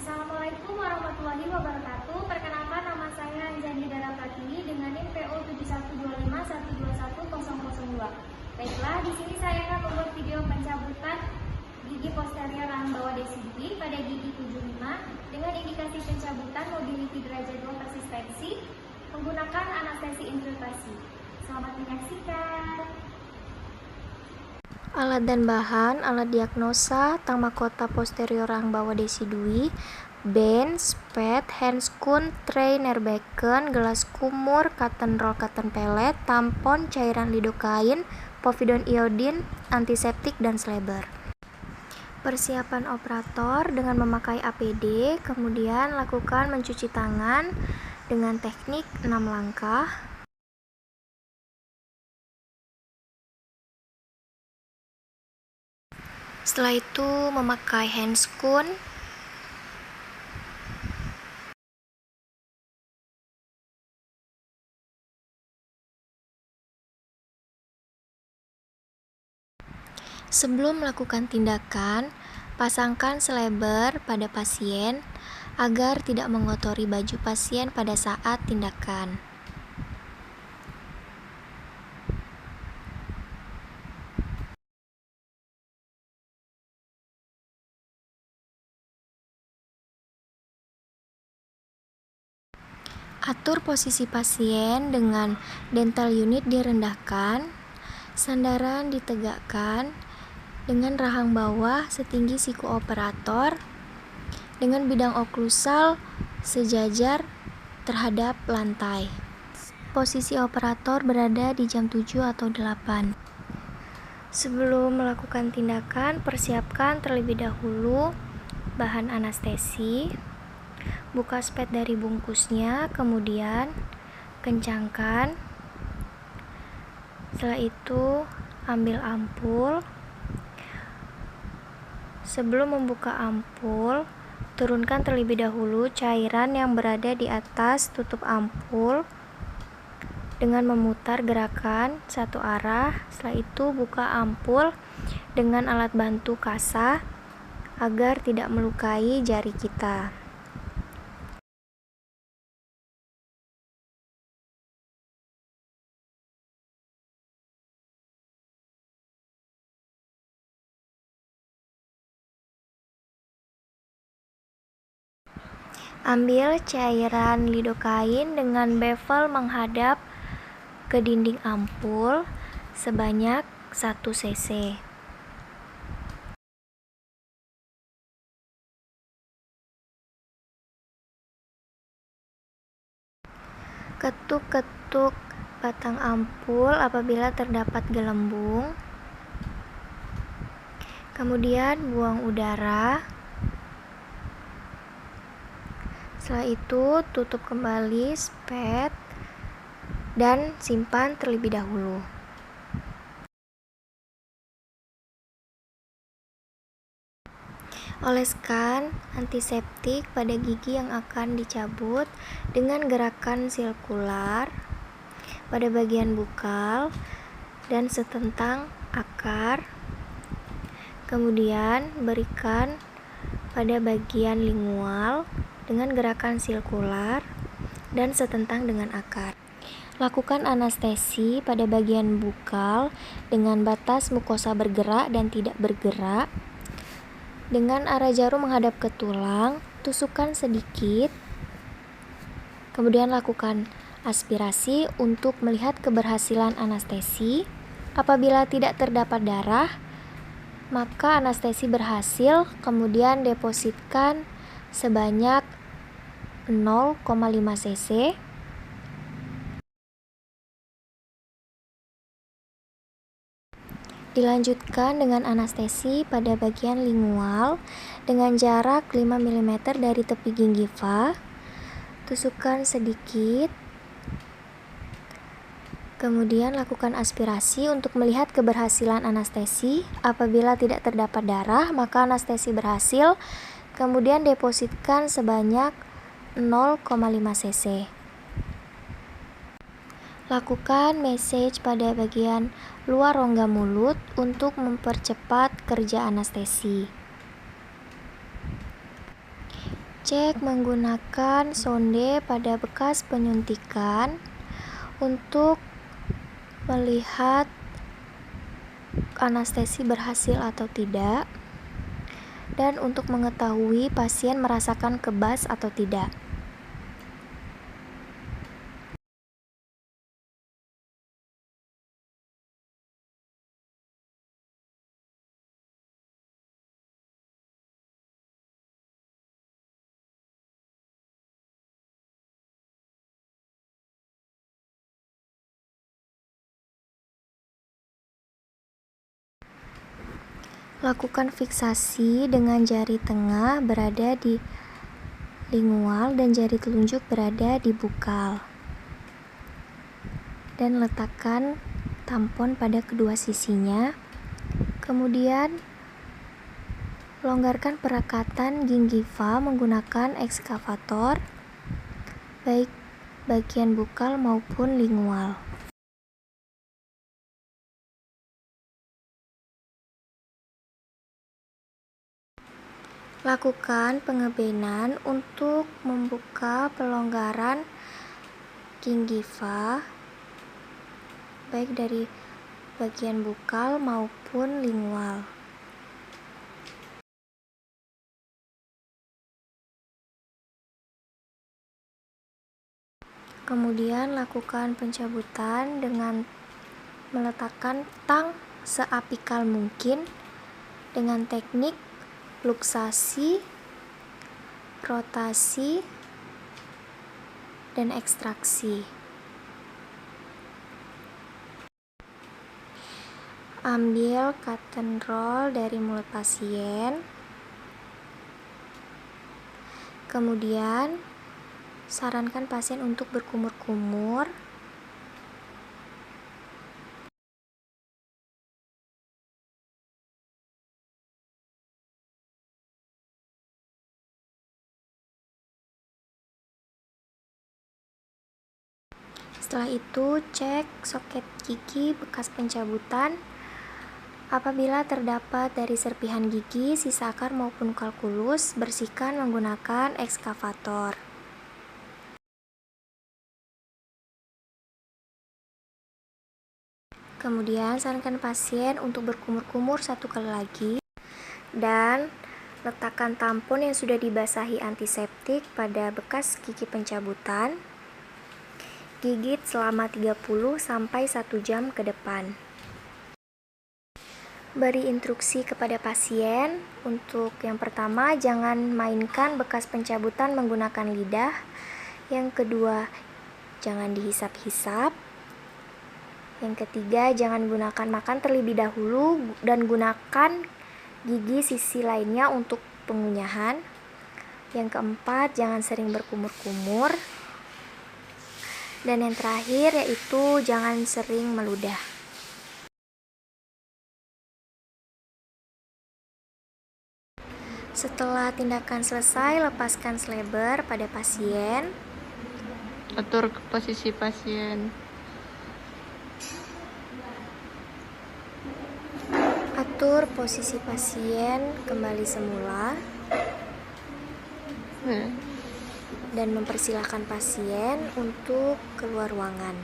Assalamualaikum warahmatullahi wabarakatuh. Perkenalkan, nama saya Anjani Dara Pratiwi dengan NIM PO 7125121002. Baiklah, di sini saya akan membuat video pencabutan gigi posterior rahang bawah DCD pada gigi 75 dengan indikasi pencabutan mobility derajat 2 persistensi menggunakan anestesi infiltrasi. Selamat menyaksikan. Alat dan bahan: alat diagnosa, tang mahkota posterior rahang bawah DCD, band, spade, handscoon, tray, nerbecken, gelas kumur, cotton roll, cotton pellet, tampon, cairan lidocaine, povidone iodine, antiseptik, dan slebber. Persiapan operator dengan memakai APD, kemudian lakukan mencuci tangan dengan teknik 6 langkah. Setelah itu memakai handscoon, sebelum melakukan tindakan, pasangkan slebber pada pasien agar tidak mengotori baju pasien pada saat tindakan. Atur posisi pasien dengan dental unit direndahkan, sandaran ditegakkan dengan rahang bawah setinggi siku operator dengan bidang oklusal sejajar terhadap lantai. Posisi operator berada di jam 7 atau 8. Sebelum melakukan tindakan, persiapkan terlebih dahulu bahan anestesi. Buka spade dari bungkusnya, kemudian kencangkan. Setelah itu ambil ampul. Sebelum membuka ampul, turunkan terlebih dahulu cairan yang berada di atas tutup ampul dengan memutar gerakan satu arah. Setelah itu buka ampul dengan alat bantu kasa agar tidak melukai jari kita. Ambil cairan lidocaine dengan bevel menghadap ke dinding ampul sebanyak 1 cc. Ketuk-ketuk batang ampul apabila terdapat gelembung. Kemudian buang udara. Setelah itu tutup kembali spade dan simpan terlebih dahulu. Oleskan antiseptik pada gigi yang akan dicabut dengan gerakan sirkular pada bagian bukal dan setentang akar. Kemudian berikan pada bagian lingual dengan gerakan sirkular dan setentang dengan akar. Lakukan anestesi pada bagian bukal dengan batas mukosa bergerak dan tidak bergerak. Dengan arah jarum menghadap ke tulang, tusukkan sedikit. Kemudian lakukan aspirasi untuk melihat keberhasilan anestesi. Apabila tidak terdapat darah, maka anestesi berhasil. Kemudian depositkan sebanyak 0,5 cc. Dilanjutkan dengan anestesi pada bagian lingual dengan jarak 5 mm dari tepi gingiva. Tusukkan sedikit. Kemudian lakukan aspirasi untuk melihat keberhasilan anestesi. Apabila tidak terdapat darah, maka anestesi berhasil. Kemudian depositkan sebanyak 0,5 cc. Lakukan massage pada bagian luar rongga mulut untuk mempercepat kerja anestesi. Cek menggunakan sonde pada bekas penyuntikan untuk melihat anestesi berhasil atau tidak, dan untuk mengetahui pasien merasakan kebas atau tidak. Lakukan fiksasi dengan jari tengah berada di lingual dan jari telunjuk berada di bukal. Dan letakkan tampon pada kedua sisinya. Kemudian longgarkan perekatan gingiva menggunakan ekskavator, baik bagian bukal maupun lingual. Lakukan pengebenan untuk membuka pelonggaran gingiva baik dari bagian bukal maupun lingual. Kemudian lakukan pencabutan dengan meletakkan tang seapikal mungkin dengan teknik luksasi, rotasi, dan ekstraksi. Ambil cotton roll dari mulut pasien. Kemudian sarankan pasien untuk berkumur-kumur. Setelah itu, cek soket gigi bekas pencabutan. Apabila terdapat dari serpihan gigi, sisa akar maupun kalkulus, bersihkan menggunakan ekskavator. Kemudian, sarankan pasien untuk berkumur-kumur 1 kali lagi dan letakkan tampon yang sudah dibasahi antiseptik pada bekas gigi pencabutan. Gigit selama 30-1 jam ke depan. Beri instruksi kepada pasien untuk yang pertama, jangan mainkan bekas pencabutan menggunakan lidah. Yang kedua, jangan dihisap-hisap. Yang ketiga, jangan gunakan makan terlebih dahulu dan gunakan gigi sisi lainnya untuk pengunyahan. Yang keempat, jangan sering berkumur-kumur. Dan yang terakhir yaitu jangan sering meludah. Setelah tindakan selesai, lepaskan sleeper pada pasien. Atur posisi pasien. Atur posisi pasien kembali semula. Dan mempersilahkan pasien untuk keluar ruangan.